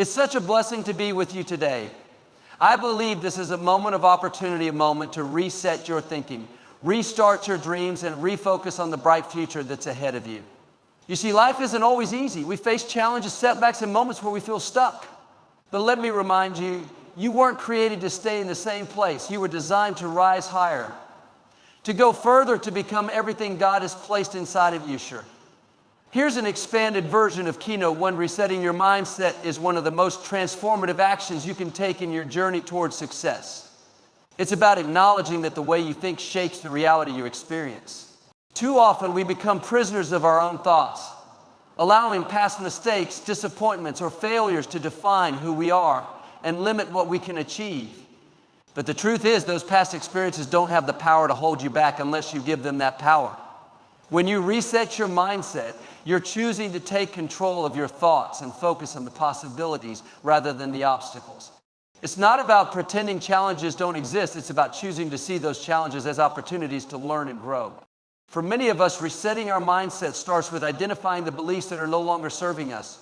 It's such a blessing to be with you today. I believe this is a moment of opportunity, a moment to reset your thinking, restart your dreams, and refocus on the bright future that's ahead of you. You see, life isn't always easy. We face challenges, setbacks, and moments where we feel stuck. But let me remind you, you weren't created to stay in the same place. You were designed to rise higher, to go further, to become everything God has placed inside of you, sure. Here's an expanded version of Keynote 1. Resetting your mindset is one of the most transformative actions you can take in your journey towards success. It's about acknowledging that the way you think shapes the reality you experience. Too often we become prisoners of our own thoughts, allowing past mistakes, disappointments, or failures to define who we are and limit what we can achieve. But the truth is, those past experiences don't have the power to hold you back unless you give them that power. When you reset your mindset, you're choosing to take control of your thoughts and focus on the possibilities rather than the obstacles. It's not about pretending challenges don't exist. It's about choosing to see those challenges as opportunities to learn and grow. For many of us, resetting our mindset starts with identifying the beliefs that are no longer serving us.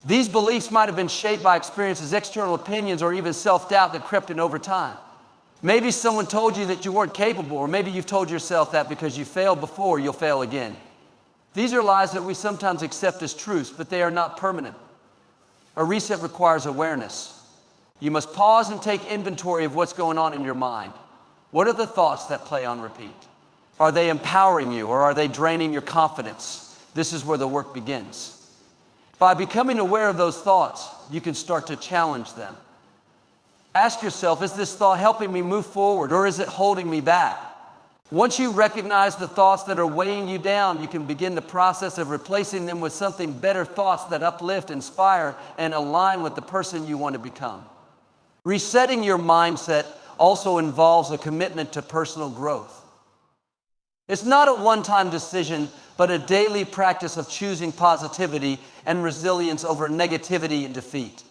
These beliefs might have been shaped by experiences, external opinions, or even self-doubt that crept in over time. Maybe someone told you that you weren't capable, or maybe you've told yourself that because you failed before, you'll fail again. These are lies that we sometimes accept as truths, but they are not permanent. A reset requires awareness. You must pause and take inventory of what's going on in your mind. What are the thoughts that play on repeat? Are they empowering you, or are they draining your confidence? This is where the work begins. By becoming aware of those thoughts, you can start to challenge them. Ask yourself, is this thought helping me move forward, or is it holding me back? Once you recognize the thoughts that are weighing you down, you can begin the process of replacing them with something better, thoughts that uplift, inspire, and align with the person you want to become. Resetting your mindset also involves a commitment to personal growth. It's not a one-time decision, but a daily practice of choosing positivity and resilience over negativity and defeat.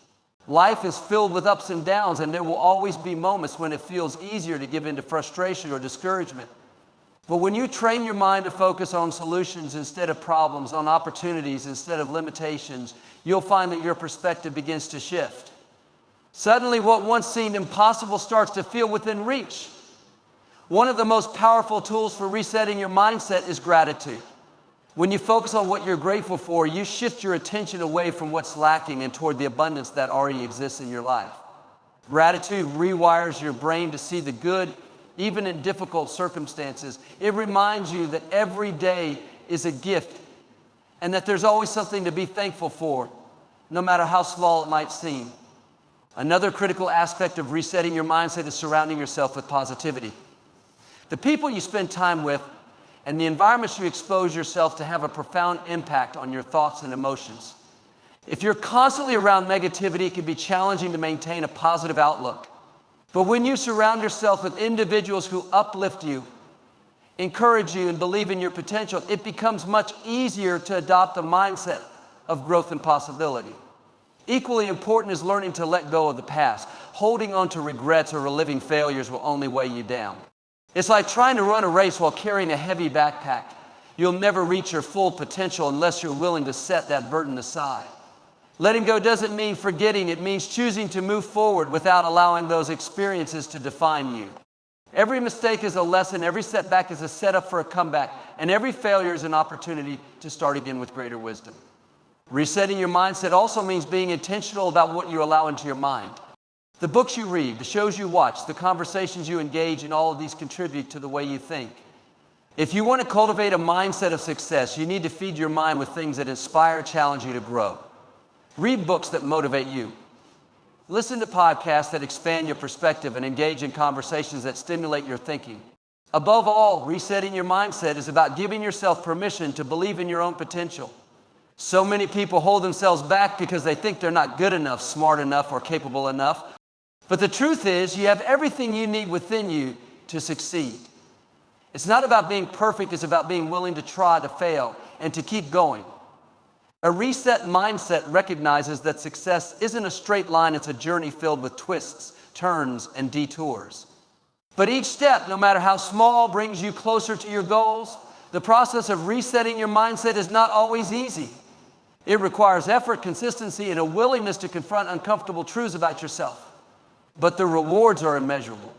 Life is filled with ups and downs, and there will always be moments when it feels easier to give in to frustration or discouragement. But when you train your mind to focus on solutions instead of problems, on opportunities instead of limitations, you'll find that your perspective begins to shift. Suddenly, what once seemed impossible starts to feel within reach. One of the most powerful tools for resetting your mindset is gratitude. When you focus on what you're grateful for, you shift your attention away from what's lacking and toward the abundance that already exists in your life. Gratitude rewires your brain to see the good, even in difficult circumstances. It reminds you that every day is a gift and that there's always something to be thankful for, no matter how small it might seem. Another critical aspect of resetting your mindset is surrounding yourself with positivity. The people you spend time with and the environments you expose yourself to have a profound impact on your thoughts and emotions. If you're constantly around negativity, it can be challenging to maintain a positive outlook. But when you surround yourself with individuals who uplift you, encourage you, and believe in your potential, it becomes much easier to adopt a mindset of growth and possibility. Equally important is learning to let go of the past. Holding on to regrets or reliving failures will only weigh you down. It's like trying to run a race while carrying a heavy backpack. You'll never reach your full potential unless you're willing to set that burden aside. Letting go doesn't mean forgetting. It means choosing to move forward without allowing those experiences to define you. Every mistake is a lesson, every setback is a setup for a comeback, and every failure is an opportunity to start again with greater wisdom. Resetting your mindset also means being intentional about what you allow into your mind. The books you read, the shows you watch, the conversations you engage in, all of these contribute to the way you think. If you want to cultivate a mindset of success, you need to feed your mind with things that inspire, challenge you to grow. Read books that motivate you. Listen to podcasts that expand your perspective and engage in conversations that stimulate your thinking. Above all, resetting your mindset is about giving yourself permission to believe in your own potential. So many people hold themselves back because they think they're not good enough, smart enough, or capable enough. But the truth is, you have everything you need within you to succeed. It's not about being perfect, it's about being willing to try, to fail, and to keep going. A reset mindset recognizes that success isn't a straight line, it's a journey filled with twists, turns, and detours. But each step, no matter how small, brings you closer to your goals. The process of resetting your mindset is not always easy. It requires effort, consistency, and a willingness to confront uncomfortable truths about yourself. But the rewards are immeasurable.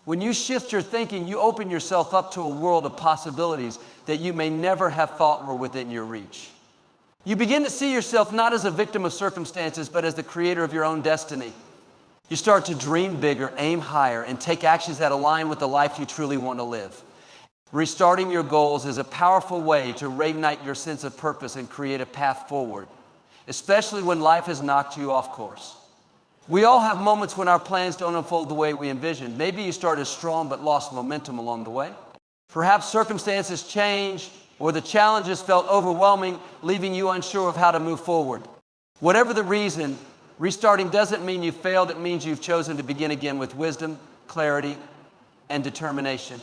When you shift your thinking, you open yourself up to a world of possibilities that you may never have thought were within your reach. You begin to see yourself not as a victim of circumstances, but as the creator of your own destiny. You start to dream bigger, aim higher, and take actions that align with the life you truly want to live. Restarting your goals is a powerful way to reignite your sense of purpose and create a path forward, especially when life has knocked you off course. We all have moments when our plans don't unfold the way we envisioned. Maybe you started strong but lost momentum along the way. Perhaps circumstances changed or the challenges felt overwhelming, leaving you unsure of how to move forward. Whatever the reason, restarting doesn't mean you failed. It means you've chosen to begin again with wisdom, clarity, and determination.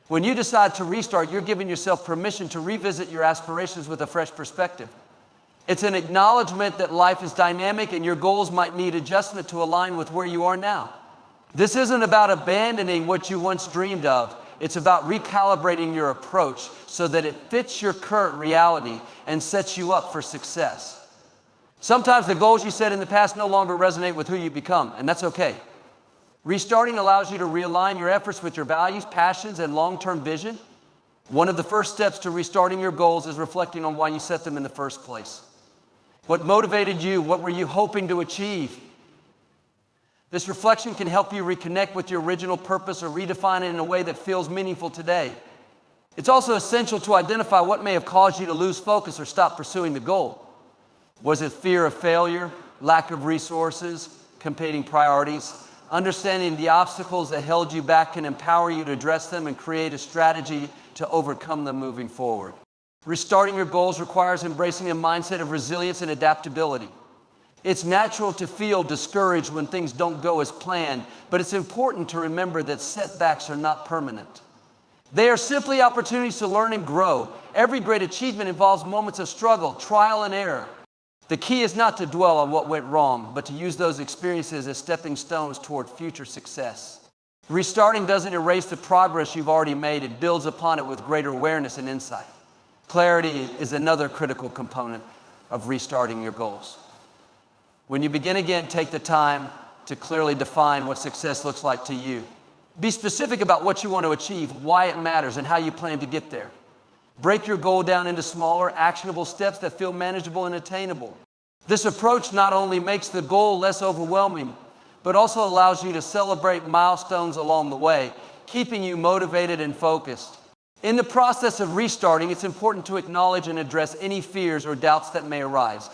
When you decide to restart, you're giving yourself permission to revisit your aspirations with a fresh perspective. It's an acknowledgement that life is dynamic and your goals might need adjustment to align with where you are now. This isn't about abandoning what you once dreamed of. It's about recalibrating your approach so that it fits your current reality and sets you up for success. Sometimes the goals you set in the past no longer resonate with who you become, and that's okay. Restarting allows you to realign your efforts with your values, passions, and long-term vision. One of the first steps to restarting your goals is reflecting on why you set them in the first place. What motivated you? What were you hoping to achieve? This reflection can help you reconnect with your original purpose or redefine it in a way that feels meaningful today. It's also essential to identify what may have caused you to lose focus or stop pursuing the goal. Was it fear of failure, lack of resources, competing priorities? Understanding the obstacles that held you back can empower you to address them and create a strategy to overcome them moving forward. Restarting your goals requires embracing a mindset of resilience and adaptability. It's natural to feel discouraged when things don't go as planned, but it's important to remember that setbacks are not permanent. They are simply opportunities to learn and grow. Every great achievement involves moments of struggle, trial, and error. The key is not to dwell on what went wrong, but to use those experiences as stepping stones toward future success. Restarting doesn't erase the progress you've already made. It builds upon it with greater awareness and insight. Clarity is another critical component of restarting your goals. When you begin again, take the time to clearly define what success looks like to you. Be specific about what you want to achieve, why it matters, and how you plan to get there. Break your goal down into smaller, actionable steps that feel manageable and attainable. This approach not only makes the goal less overwhelming, but also allows you to celebrate milestones along the way, keeping you motivated and focused. In the process of restarting, it's important to acknowledge and address any fears or doubts that may arise.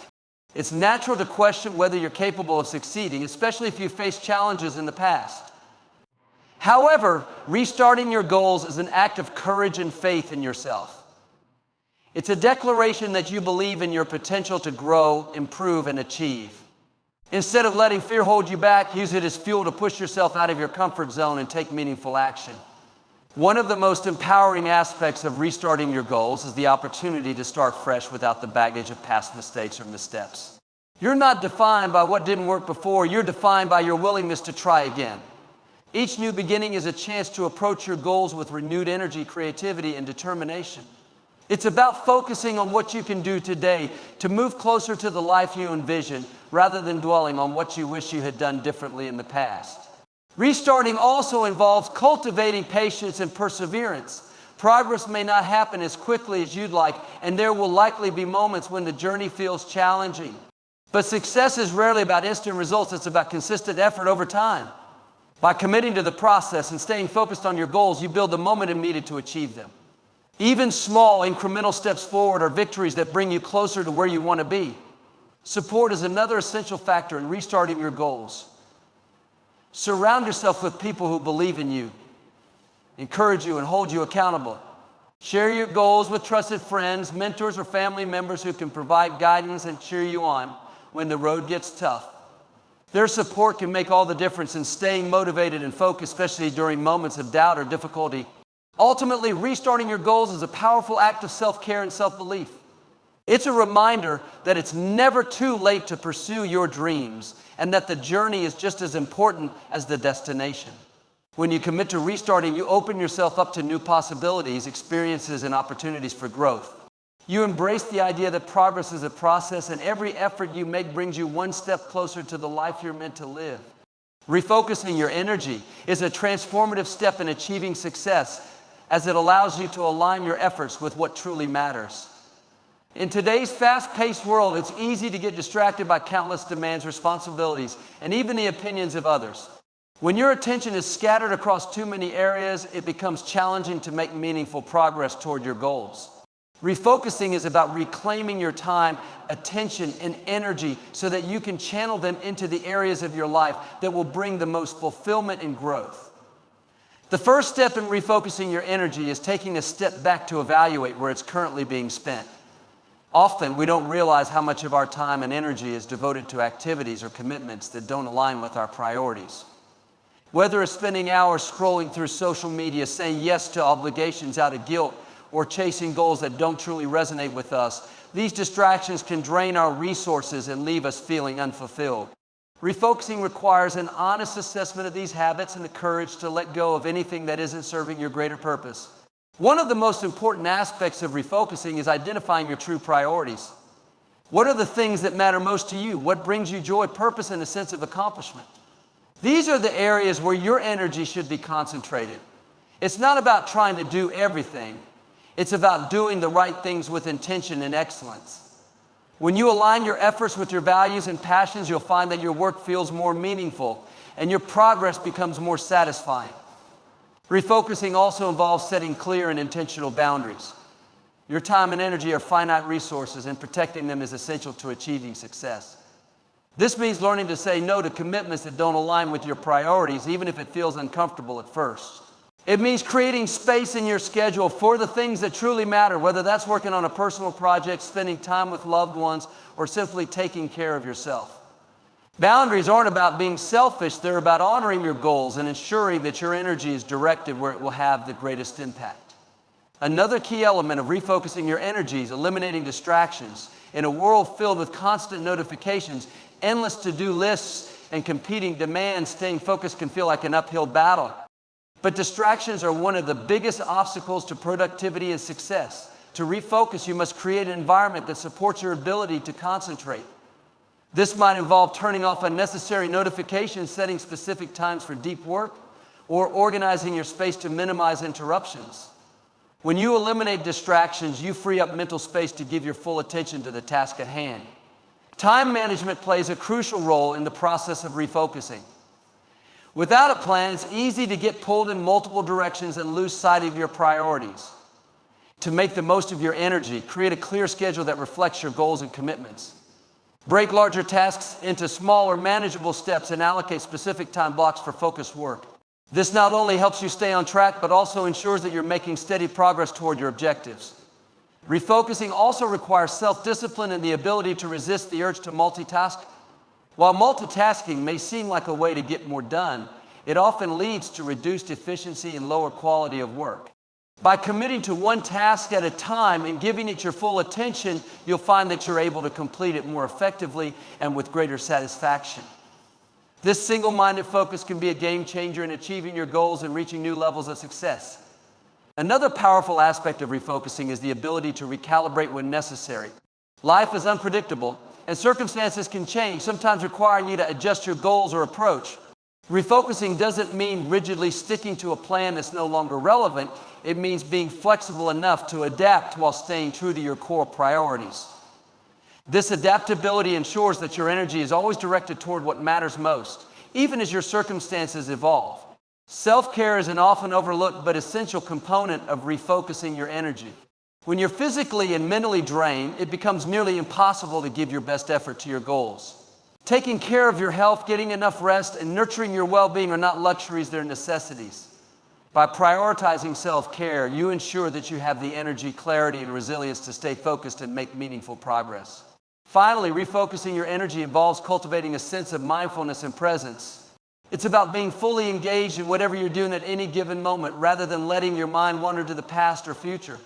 It's natural to question whether you're capable of succeeding, especially if you faced challenges in the past. However, restarting your goals is an act of courage and faith in yourself. It's a declaration that you believe in your potential to grow, improve, and achieve. Instead of letting fear hold you back, use it as fuel to push yourself out of your comfort zone and take meaningful action. One of the most empowering aspects of restarting your goals is the opportunity to start fresh without the baggage of past mistakes or missteps. You're not defined by what didn't work before. You're defined by your willingness to try again. Each new beginning is a chance to approach your goals with renewed energy, creativity, and determination. It's about focusing on what you can do today to move closer to the life you envision, rather than dwelling on what you wish you had done differently in the past. Restarting also involves cultivating patience and perseverance. Progress may not happen as quickly as you'd like, and there will likely be moments when the journey feels challenging. But success is rarely about instant results. It's about consistent effort over time. By committing to the process and staying focused on your goals, you build the momentum needed to achieve them. Even small, incremental steps forward are victories that bring you closer to where you want to be. Support is another essential factor in restarting your goals. Surround yourself with people who believe in you, encourage you, and hold you accountable. Share your goals with trusted friends, mentors, or family members who can provide guidance and cheer you on when the road gets tough. Their support can make all the difference in staying motivated and focused, especially during moments of doubt or difficulty. Ultimately, restarting your goals is a powerful act of self-care and self-belief. It's a reminder that it's never too late to pursue your dreams and that the journey is just as important as the destination. When you commit to restarting, you open yourself up to new possibilities, experiences, and opportunities for growth. You embrace the idea that progress is a process and every effort you make brings you one step closer to the life you're meant to live. Refocusing your energy is a transformative step in achieving success as it allows you to align your efforts with what truly matters. In today's fast-paced world, it's easy to get distracted by countless demands, responsibilities, and even the opinions of others. When your attention is scattered across too many areas, it becomes challenging to make meaningful progress toward your goals. Refocusing is about reclaiming your time, attention, and energy so that you can channel them into the areas of your life that will bring the most fulfillment and growth. The first step in refocusing your energy is taking a step back to evaluate where it's currently being spent. Often, we don't realize how much of our time and energy is devoted to activities or commitments that don't align with our priorities. Whether it's spending hours scrolling through social media, saying yes to obligations out of guilt, or chasing goals that don't truly resonate with us, these distractions can drain our resources and leave us feeling unfulfilled. Refocusing requires an honest assessment of these habits and the courage to let go of anything that isn't serving your greater purpose. One of the most important aspects of refocusing is identifying your true priorities. What are the things that matter most to you? What brings you joy, purpose, and a sense of accomplishment? These are the areas where your energy should be concentrated. It's not about trying to do everything. It's about doing the right things with intention and excellence. When you align your efforts with your values and passions, you'll find that your work feels more meaningful and your progress becomes more satisfying. Refocusing also involves setting clear and intentional boundaries. Your time and energy are finite resources, and protecting them is essential to achieving success. This means learning to say no to commitments that don't align with your priorities, even if it feels uncomfortable at first. It means creating space in your schedule for the things that truly matter, whether that's working on a personal project, spending time with loved ones, or simply taking care of yourself. Boundaries aren't about being selfish, they're about honoring your goals and ensuring that your energy is directed where it will have the greatest impact. Another key element of refocusing your energy is eliminating distractions. In a world filled with constant notifications, endless to-do lists, and competing demands, staying focused can feel like an uphill battle. But distractions are one of the biggest obstacles to productivity and success. To refocus, you must create an environment that supports your ability to concentrate. This might involve turning off unnecessary notifications, setting specific times for deep work, or organizing your space to minimize interruptions. When you eliminate distractions, you free up mental space to give your full attention to the task at hand. Time management plays a crucial role in the process of refocusing. Without a plan, it's easy to get pulled in multiple directions and lose sight of your priorities. To make the most of your energy, create a clear schedule that reflects your goals and commitments. Break larger tasks into smaller, manageable steps and allocate specific time blocks for focused work. This not only helps you stay on track, but also ensures that you're making steady progress toward your objectives. Refocusing also requires self-discipline and the ability to resist the urge to multitask. While multitasking may seem like a way to get more done, it often leads to reduced efficiency and lower quality of work. By committing to one task at a time and giving it your full attention, you'll find that you're able to complete it more effectively and with greater satisfaction. This single-minded focus can be a game changer in achieving your goals and reaching new levels of success. Another powerful aspect of refocusing is the ability to recalibrate when necessary. Life is unpredictable, and circumstances can change, sometimes requiring you to adjust your goals or approach. Refocusing doesn't mean rigidly sticking to a plan that's no longer relevant. It means being flexible enough to adapt while staying true to your core priorities. This adaptability ensures that your energy is always directed toward what matters most, even as your circumstances evolve. Self-care is an often overlooked but essential component of refocusing your energy. When you're physically and mentally drained, it becomes nearly impossible to give your best effort to your goals. Taking care of your health, getting enough rest, and nurturing your well-being are not luxuries, they're necessities. By prioritizing self-care, you ensure that you have the energy, clarity, and resilience to stay focused and make meaningful progress. Finally, refocusing your energy involves cultivating a sense of mindfulness and presence. It's about being fully engaged in whatever you're doing at any given moment, rather than letting your mind wander to the past or future.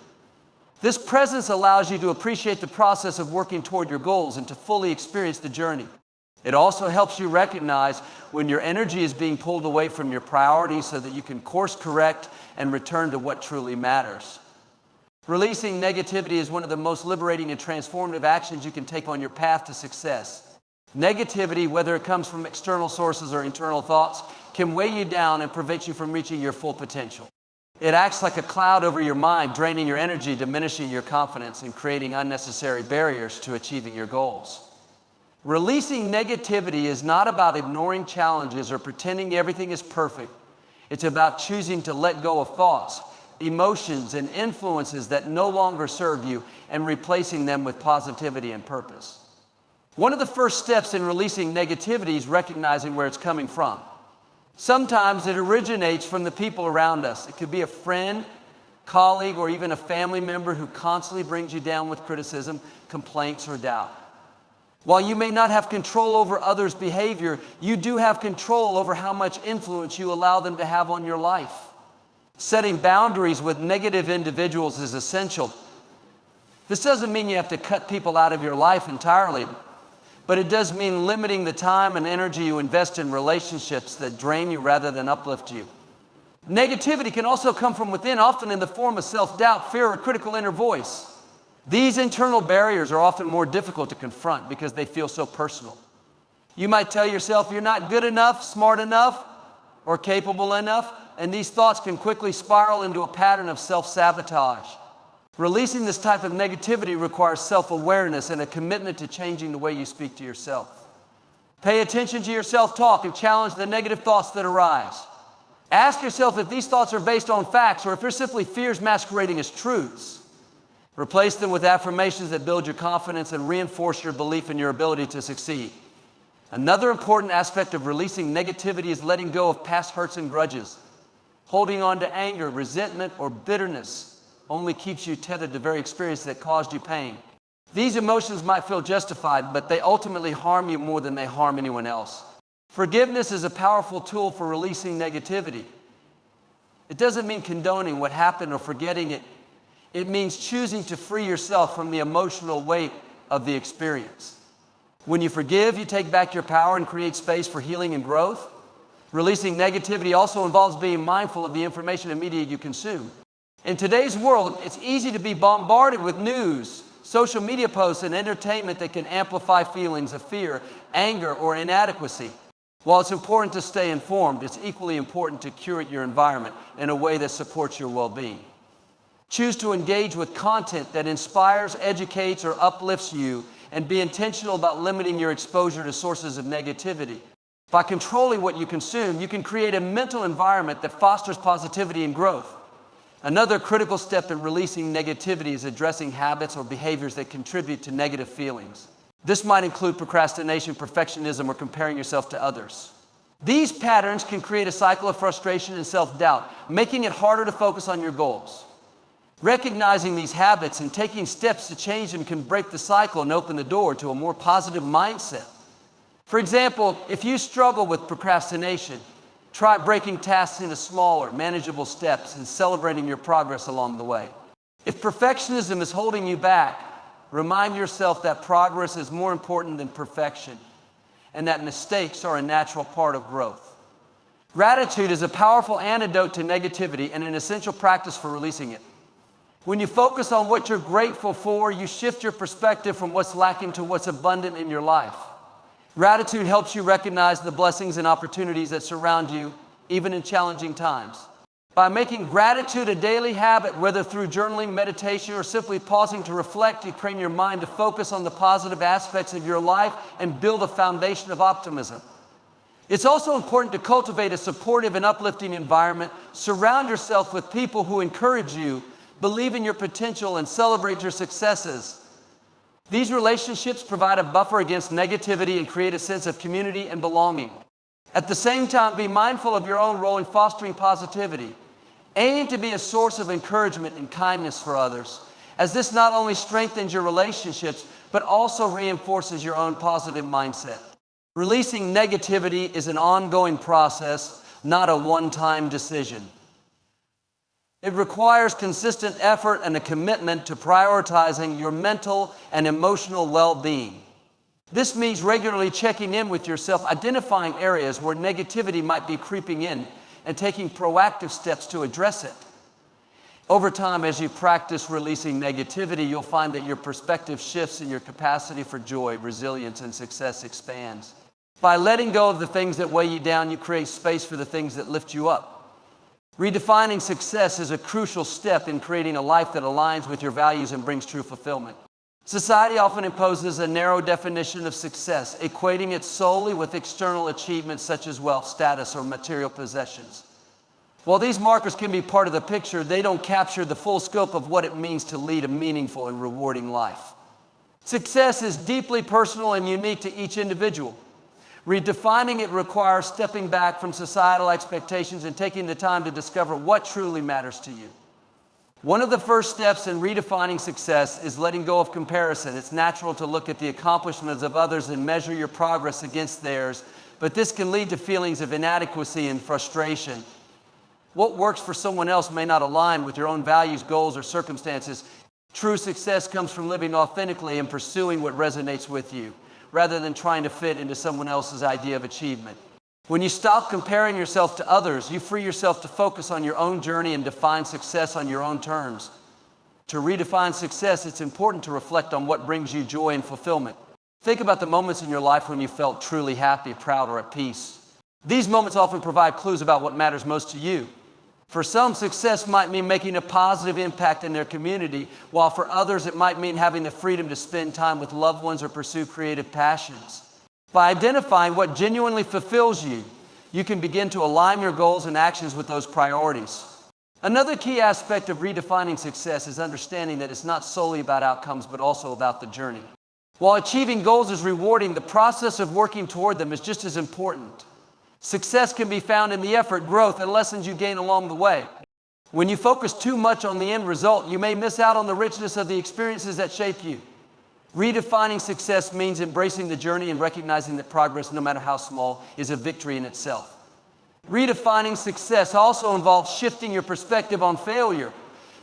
This presence allows you to appreciate the process of working toward your goals and to fully experience the journey. It also helps you recognize when your energy is being pulled away from your priorities so that you can course correct and return to what truly matters. Releasing negativity is one of the most liberating and transformative actions you can take on your path to success. Negativity, whether it comes from external sources or internal thoughts, can weigh you down and prevent you from reaching your full potential. It acts like a cloud over your mind, draining your energy, diminishing your confidence, and creating unnecessary barriers to achieving your goals. Releasing negativity is not about ignoring challenges or pretending everything is perfect. It's about choosing to let go of thoughts, emotions, and influences that no longer serve you and replacing them with positivity and purpose. One of the first steps in releasing negativity is recognizing where it's coming from. Sometimes it originates from the people around us. It could be a friend, colleague, or even a family member who constantly brings you down with criticism, complaints, or doubt. While you may not have control over others' behavior, you do have control over how much influence you allow them to have on your life. Setting boundaries with negative individuals is essential. This doesn't mean you have to cut people out of your life entirely, but it does mean limiting the time and energy you invest in relationships that drain you rather than uplift you. Negativity can also come from within, often in the form of self-doubt, fear, or critical inner voice. These internal barriers are often more difficult to confront because they feel so personal. You might tell yourself you're not good enough, smart enough, or capable enough, and these thoughts can quickly spiral into a pattern of self-sabotage. Releasing this type of negativity requires self-awareness and a commitment to changing the way you speak to yourself. Pay attention to your self-talk and challenge the negative thoughts that arise. Ask yourself if these thoughts are based on facts or if they're simply fears masquerading as truths. Replace them with affirmations that build your confidence and reinforce your belief in your ability to succeed. Another important aspect of releasing negativity is letting go of past hurts and grudges. Holding on to anger, resentment, or bitterness only keeps you tethered to the very experience that caused you pain. These emotions might feel justified, but they ultimately harm you more than they harm anyone else. Forgiveness is a powerful tool for releasing negativity. It doesn't mean condoning what happened or forgetting it. It means choosing to free yourself from the emotional weight of the experience. When you forgive, you take back your power and create space for healing and growth. Releasing negativity also involves being mindful of the information and media you consume. In today's world, it's easy to be bombarded with news, social media posts, and entertainment that can amplify feelings of fear, anger, or inadequacy. While it's important to stay informed, it's equally important to curate your environment in a way that supports your well-being. Choose to engage with content that inspires, educates, or uplifts you, and be intentional about limiting your exposure to sources of negativity. By controlling what you consume, you can create a mental environment that fosters positivity and growth. Another critical step in releasing negativity is addressing habits or behaviors that contribute to negative feelings. This might include procrastination, perfectionism, or comparing yourself to others. These patterns can create a cycle of frustration and self-doubt, making it harder to focus on your goals. Recognizing these habits and taking steps to change them can break the cycle and open the door to a more positive mindset. For example, if you struggle with procrastination, try breaking tasks into smaller, manageable steps and celebrating your progress along the way. If perfectionism is holding you back, remind yourself that progress is more important than perfection and that mistakes are a natural part of growth. Gratitude is a powerful antidote to negativity and an essential practice for releasing it. When you focus on what you're grateful for, you shift your perspective from what's lacking to what's abundant in your life. Gratitude helps you recognize the blessings and opportunities that surround you, even in challenging times. By making gratitude a daily habit, whether through journaling, meditation, or simply pausing to reflect, you train your mind to focus on the positive aspects of your life and build a foundation of optimism. It's also important to cultivate a supportive and uplifting environment. Surround yourself with people who encourage you, believe in your potential, and celebrate your successes. These relationships provide a buffer against negativity and create a sense of community and belonging. At the same time, be mindful of your own role in fostering positivity. Aim to be a source of encouragement and kindness for others, as this not only strengthens your relationships, but also reinforces your own positive mindset. Releasing negativity is an ongoing process, not a one-time decision. It requires consistent effort and a commitment to prioritizing your mental and emotional well-being. This means regularly checking in with yourself, identifying areas where negativity might be creeping in, and taking proactive steps to address it. Over time, as you practice releasing negativity, you'll find that your perspective shifts and your capacity for joy, resilience, and success expands. By letting go of the things that weigh you down, you create space for the things that lift you up. Redefining success is a crucial step in creating a life that aligns with your values and brings true fulfillment. Society often imposes a narrow definition of success, equating it solely with external achievements such as wealth, status, or material possessions. While these markers can be part of the picture, they don't capture the full scope of what it means to lead a meaningful and rewarding life. Success is deeply personal and unique to each individual. Redefining it requires stepping back from societal expectations and taking the time to discover what truly matters to you. One of the first steps in redefining success is letting go of comparison. It's natural to look at the accomplishments of others and measure your progress against theirs, but this can lead to feelings of inadequacy and frustration. What works for someone else may not align with your own values, goals, or circumstances. True success comes from living authentically and pursuing what resonates with you, rather than trying to fit into someone else's idea of achievement. When you stop comparing yourself to others, you free yourself to focus on your own journey and define success on your own terms. To redefine success, it's important to reflect on what brings you joy and fulfillment. Think about the moments in your life when you felt truly happy, proud, or at peace. These moments often provide clues about what matters most to you. For some, success might mean making a positive impact in their community, while for others it might mean having the freedom to spend time with loved ones or pursue creative passions. By identifying what genuinely fulfills you, you can begin to align your goals and actions with those priorities. Another key aspect of redefining success is understanding that it's not solely about outcomes, but also about the journey. While achieving goals is rewarding, the process of working toward them is just as important. Success can be found in the effort, growth, and lessons you gain along the way. When you focus too much on the end result, you may miss out on the richness of the experiences that shape you. Redefining success means embracing the journey and recognizing that progress, no matter how small, is a victory in itself. Redefining success also involves shifting your perspective on failure.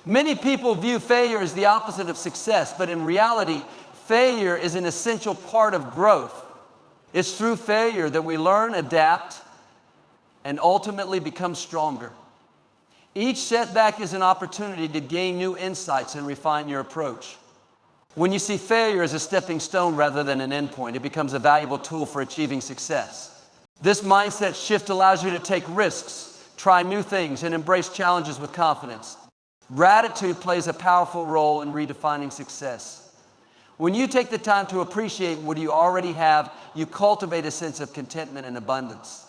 Many people view failure as the opposite of success, but in reality, failure is an essential part of growth. It's through failure that we learn, adapt, and ultimately become stronger. Each setback is an opportunity to gain new insights and refine your approach. When you see failure as a stepping stone rather than an endpoint, it becomes a valuable tool for achieving success. This mindset shift allows you to take risks, try new things, and embrace challenges with confidence. Gratitude plays a powerful role in redefining success. When you take the time to appreciate what you already have, you cultivate a sense of contentment and abundance.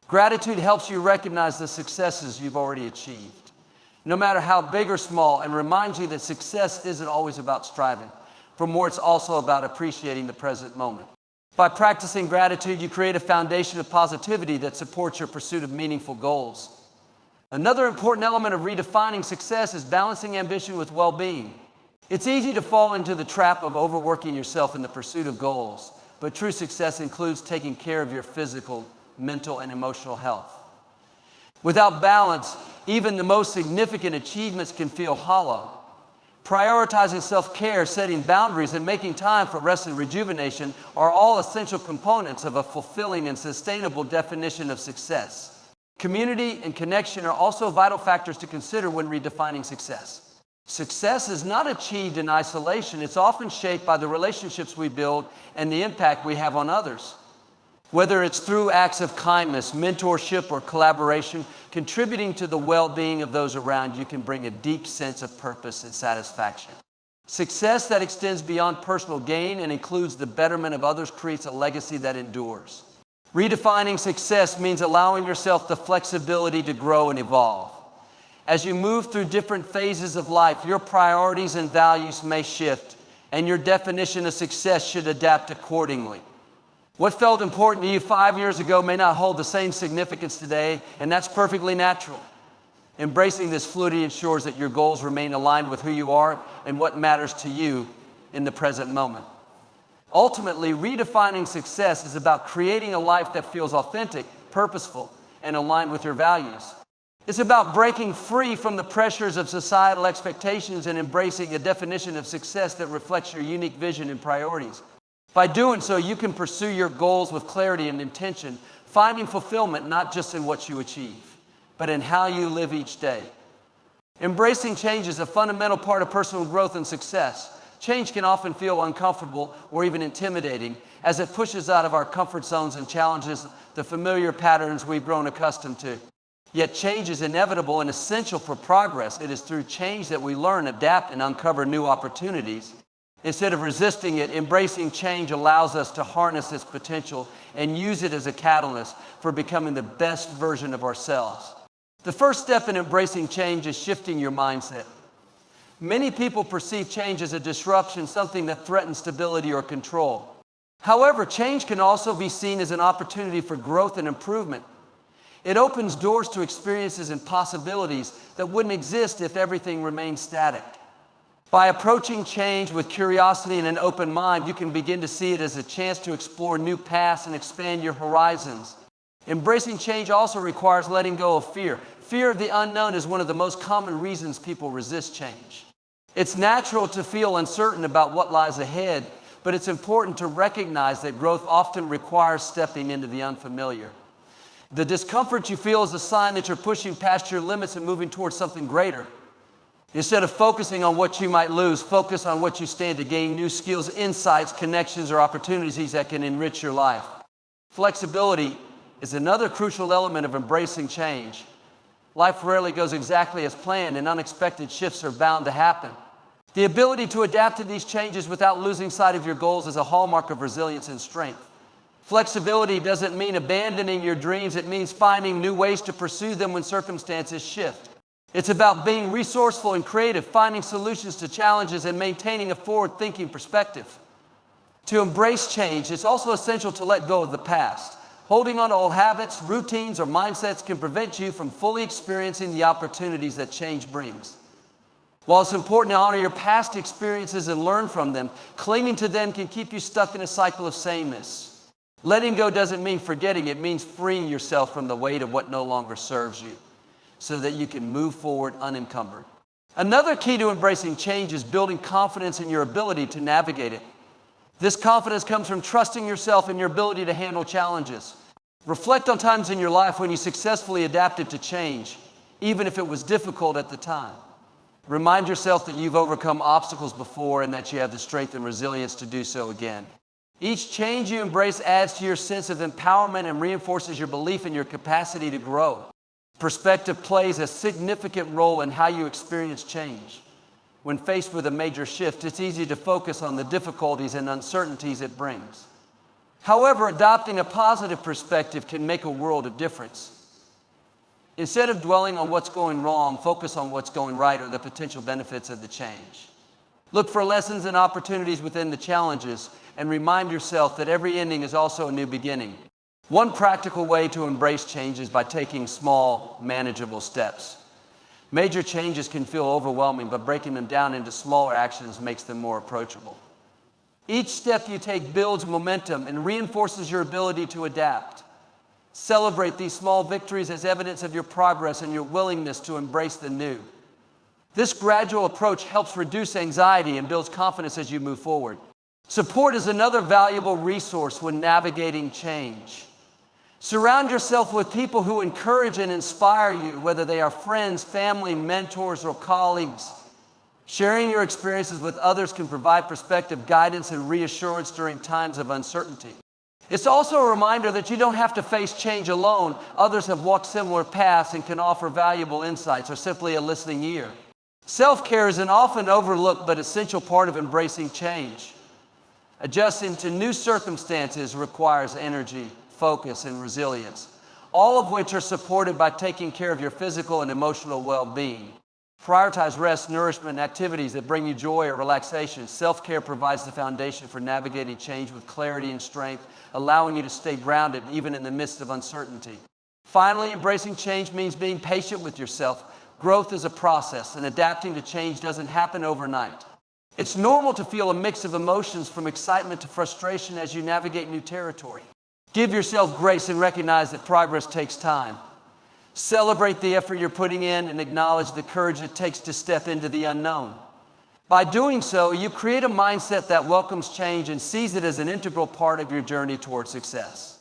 Gratitude helps you recognize the successes you've already achieved, no matter how big or small, and reminds you that success isn't always about striving. For more, it's also about appreciating the present moment. By practicing gratitude, you create a foundation of positivity that supports your pursuit of meaningful goals. Another important element of redefining success is balancing ambition with well-being. It's easy to fall into the trap of overworking yourself in the pursuit of goals, but true success includes taking care of your physical, mental, and emotional health. Without balance, even the most significant achievements can feel hollow. Prioritizing self-care, setting boundaries, and making time for rest and rejuvenation are all essential components of a fulfilling and sustainable definition of success. Community and connection are also vital factors to consider when redefining success. Success is not achieved in isolation. It's often shaped by the relationships we build and the impact we have on others. Whether it's through acts of kindness, mentorship, or collaboration, contributing to the well-being of those around you can bring a deep sense of purpose and satisfaction. Success that extends beyond personal gain and includes the betterment of others creates a legacy that endures. Redefining success means allowing yourself the flexibility to grow and evolve. As you move through different phases of life, your priorities and values may shift, and your definition of success should adapt accordingly. What felt important to you 5 years ago may not hold the same significance today, and that's perfectly natural. Embracing this fluidity ensures that your goals remain aligned with who you are and what matters to you in the present moment. Ultimately, redefining success is about creating a life that feels authentic, purposeful, and aligned with your values. It's about breaking free from the pressures of societal expectations and embracing a definition of success that reflects your unique vision and priorities. By doing so, you can pursue your goals with clarity and intention, finding fulfillment not just in what you achieve, but in how you live each day. Embracing change is a fundamental part of personal growth and success. Change can often feel uncomfortable or even intimidating as it pushes out of our comfort zones and challenges the familiar patterns we've grown accustomed to. Yet change is inevitable and essential for progress. It is through change that we learn, adapt, and uncover new opportunities. Instead of resisting it, embracing change allows us to harness its potential and use it as a catalyst for becoming the best version of ourselves. The first step in embracing change is shifting your mindset. Many people perceive change as a disruption, something that threatens stability or control. However, change can also be seen as an opportunity for growth and improvement. It opens doors to experiences and possibilities that wouldn't exist if everything remained static. By approaching change with curiosity and an open mind, you can begin to see it as a chance to explore new paths and expand your horizons. Embracing change also requires letting go of fear. Fear of the unknown is one of the most common reasons people resist change. It's natural to feel uncertain about what lies ahead, but it's important to recognize that growth often requires stepping into the unfamiliar. The discomfort you feel is a sign that you're pushing past your limits and moving towards something greater. Instead of focusing on what you might lose, focus on what you stand to gain: new skills, insights, connections, or opportunities that can enrich your life. Flexibility is another crucial element of embracing change. Life rarely goes exactly as planned, and unexpected shifts are bound to happen. The ability to adapt to these changes without losing sight of your goals is a hallmark of resilience and strength. Flexibility doesn't mean abandoning your dreams. It means finding new ways to pursue them when circumstances shift. It's about being resourceful and creative, finding solutions to challenges, and maintaining a forward-thinking perspective. To embrace change, it's also essential to let go of the past. Holding on to old habits, routines, or mindsets can prevent you from fully experiencing the opportunities that change brings. While it's important to honor your past experiences and learn from them, clinging to them can keep you stuck in a cycle of sameness. Letting go doesn't mean forgetting. It means freeing yourself from the weight of what no longer serves you, so that you can move forward unencumbered. Another key to embracing change is building confidence in your ability to navigate it. This confidence comes from trusting yourself and your ability to handle challenges. Reflect on times in your life when you successfully adapted to change, even if it was difficult at the time. Remind yourself that you've overcome obstacles before and that you have the strength and resilience to do so again. Each change you embrace adds to your sense of empowerment and reinforces your belief in your capacity to grow. Perspective plays a significant role in how you experience change. When faced with a major shift, it's easy to focus on the difficulties and uncertainties it brings. However, adopting a positive perspective can make a world of difference. Instead of dwelling on what's going wrong, focus on what's going right or the potential benefits of the change. Look for lessons and opportunities within the challenges and remind yourself that every ending is also a new beginning. One practical way to embrace change is by taking small, manageable steps. Major changes can feel overwhelming, but breaking them down into smaller actions makes them more approachable. Each step you take builds momentum and reinforces your ability to adapt. Celebrate these small victories as evidence of your progress and your willingness to embrace the new. This gradual approach helps reduce anxiety and builds confidence as you move forward. Support is another valuable resource when navigating change. Surround yourself with people who encourage and inspire you, whether they are friends, family, mentors, or colleagues. Sharing your experiences with others can provide perspective, guidance, and reassurance during times of uncertainty. It's also a reminder that you don't have to face change alone. Others have walked similar paths and can offer valuable insights or simply a listening ear. Self-care is an often overlooked but essential part of embracing change. Adjusting to new circumstances requires energy, focus, and resilience, all of which are supported by taking care of your physical and emotional well-being. Prioritize rest, nourishment, and activities that bring you joy or relaxation. Self-care provides the foundation for navigating change with clarity and strength, allowing you to stay grounded even in the midst of uncertainty. Finally, embracing change means being patient with yourself. Growth is a process, and adapting to change doesn't happen overnight. It's normal to feel a mix of emotions from excitement to frustration as you navigate new territory. Give yourself grace and recognize that progress takes time. Celebrate the effort you're putting in and acknowledge the courage it takes to step into the unknown. By doing so, you create a mindset that welcomes change and sees it as an integral part of your journey toward success.